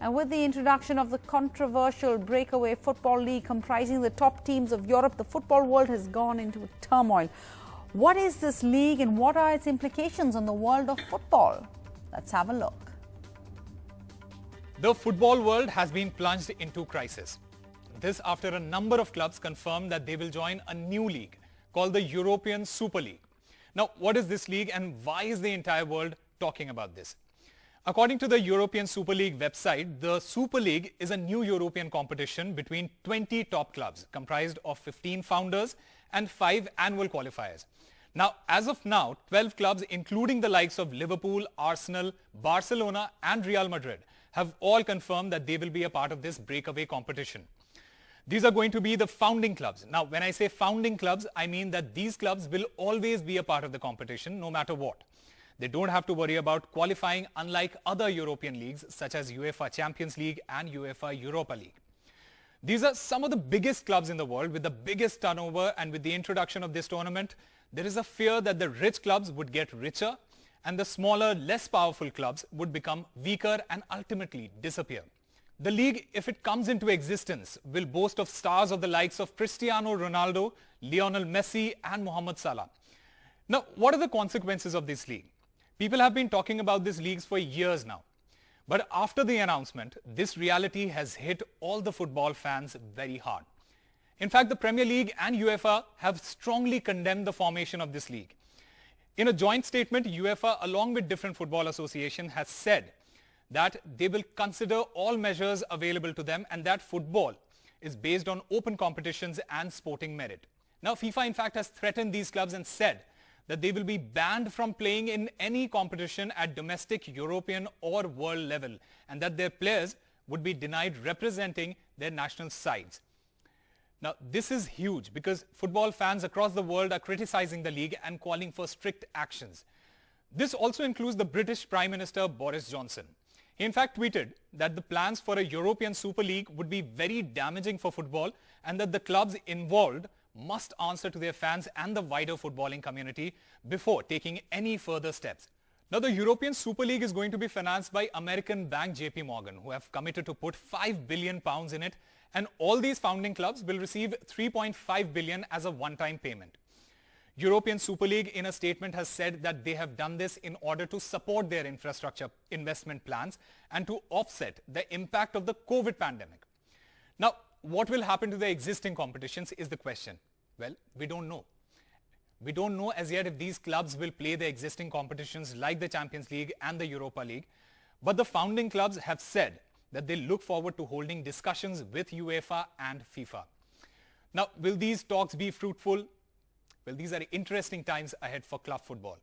And with the introduction of the controversial breakaway football league comprising the top teams of Europe, the football world has gone into turmoil. What is this league and what are its implications on the world of football? Let's have a look. The football world has been plunged into crisis. This after a number of clubs confirmed that they will join a new league called the European Super League. Now, what is this league and why is the entire world talking about this? According to the European Super League website, the Super League is a new European competition between 20 top clubs comprised of 15 founders and 5 annual qualifiers. Now, as of now, 12 clubs including the likes of Liverpool, Arsenal, Barcelona and Real Madrid have all confirmed that they will be a part of this breakaway competition. These are going to be the founding clubs. Now, when I say founding clubs, I mean that these clubs will always be a part of the competition no matter what. They don't have to worry about qualifying unlike other European leagues such as UEFA Champions League and UEFA Europa League. These are some of the biggest clubs in the world with the biggest turnover, and with the introduction of this tournament, there is a fear that the rich clubs would get richer and the smaller, less powerful clubs would become weaker and ultimately disappear. The league, if it comes into existence, will boast of stars of the likes of Cristiano Ronaldo, Lionel Messi and Mohamed Salah. Now, what are the consequences of this league? People have been talking about these leagues for years now. But after the announcement, this reality has hit all the football fans very hard. In fact, the Premier League and UEFA have strongly condemned the formation of this league. In a joint statement, UEFA, along with different football associations, has said that they will consider all measures available to them and that football is based on open competitions and sporting merit. Now, FIFA, in fact, has threatened these clubs and said that they will be banned from playing in any competition at domestic, European or world level, and that their players would be denied representing their national sides. Now, this is huge because football fans across the world are criticizing the league and calling for strict actions. This also includes the British Prime Minister Boris Johnson. He in fact tweeted that the plans for a European Super League would be very damaging for football and that the clubs involved must answer to their fans and the wider footballing community before taking any further steps. Now, the European Super League is going to be financed by American bank JP Morgan, who have committed to put £5 billion in it, and all these founding clubs will receive $3.5 billion as a one-time payment. European Super League in a statement has said that they have done this in order to support their infrastructure investment plans and to offset the impact of the COVID pandemic. Now, what will happen to the existing competitions is the question. Well, we don't know. We don't know as yet if these clubs will play the existing competitions like the Champions League and the Europa League. But the founding clubs have said that they look forward to holding discussions with UEFA and FIFA. Now, will these talks be fruitful? Well, these are interesting times ahead for club football.